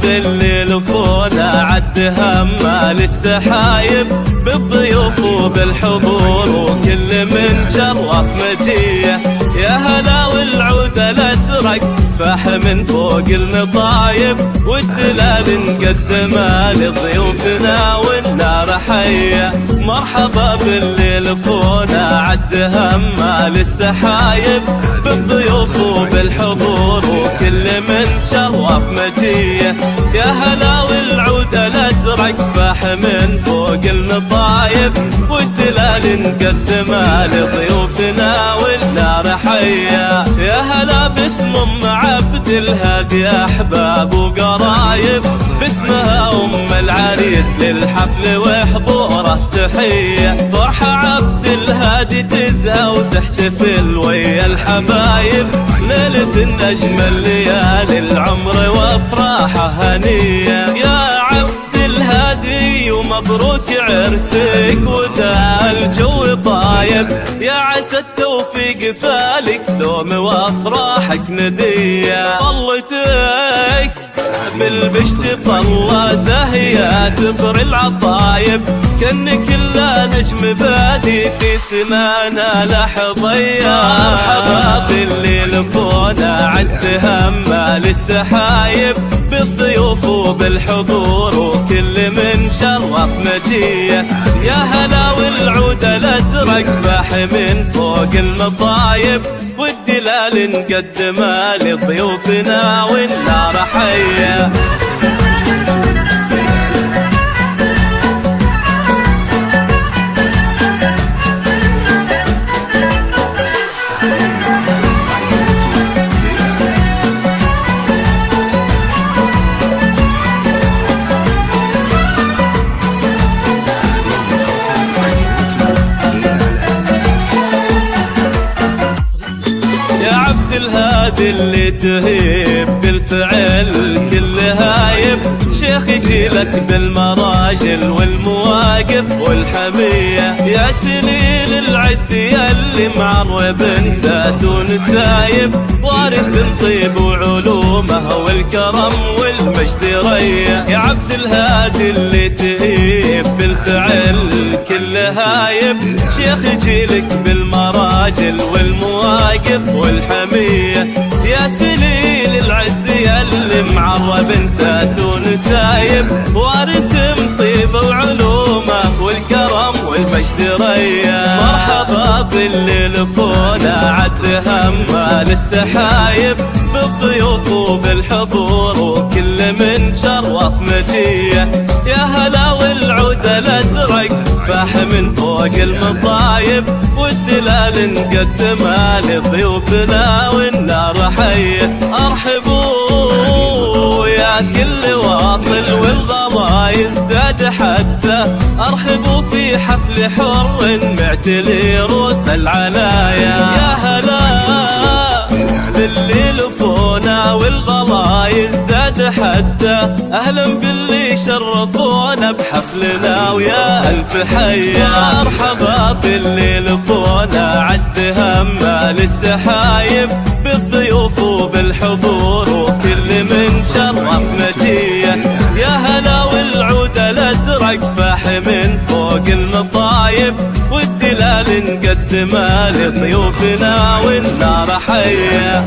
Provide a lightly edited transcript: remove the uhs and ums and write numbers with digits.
الليل فونا عد همال السحايب بالضيوف وبالحضور وكل من شرف مجيه. يا هلا والعود الازرق فاح من فوق المطايب والدلال نقدمها لضيوفنا والنار حيه. مرحبا بالليل فونا عد همال السحايب بالضيوف وبالحضور وكل من شرف مجيه. يا هلا والعود الازرق فاح من فوق المطايب والدلال نقدمها لضيوفنا والنار حيه. يا هلا باسم ام عبد الهادي احباب وقرايب باسمها ام العريس للحفل وحضوره تحيه. فرحه عبد الهادي تزهى وتحتفل ويا الحبايب ليله اجمل ليالي العمر وافراحه هنيه. يا عبد الهادي ومبروك عرسك ودا الجو طايب. يا عسى التوفيق فالك دوم وافراحك نديه. طلتك بالبشت طلة زاهية تبر العطايب كأنك كلا نجم بادي في سمانا لحظية. مرحبا بالليل فونا عد همال السحايب بالضيوف وبالحضور وكل من شرف مجيه. يا هلا والعود الازرق فاح من فوق المطايب والدلال نقدمها لضيوفنا والنار حيه. الهادي اللي تهيب بالفعل كل هايب شيخ يجيلك بالمراجل والمواقف والحمية. يا سليل العز ياللي معرب انساس ونسايب وارث من طيب وعلومه والكرم والمجد ريه. يا عبد الهادي اللي تهيب بالفعل كل هايب شيخ يجيلك بالمراجل والمواقف والحمية. يا سليل العز ياللي معرب انساس ونسايب وارث من طيب وعلومه والكرم والمجد ريه. مرحبا بالليل فونا عد همال السحايب بالضيوف وبالحضور وكل من شرف مجيه. يا هلا والعود الازرق فاح من فوق المطايب والدلال نقدمها لضيوفنا والنار حيه. ارحبوا يا كل واصل والغلا يزداد حتى ارحبوا في حفل حر معتلي روس العلايا. يا هلا بالليل فونا والغلا يزداد حتى اهلا باللي شرفونا بحفلنا ويا الف حيه. مرحبا بالليل فونا عد همال السحايب بالضيوف وبالحضور وكل من شرف مجيه. يا هلا والعود الازرق فاح من فوق المطايب والدلال نقدمها لضيوفنا والنار حيه.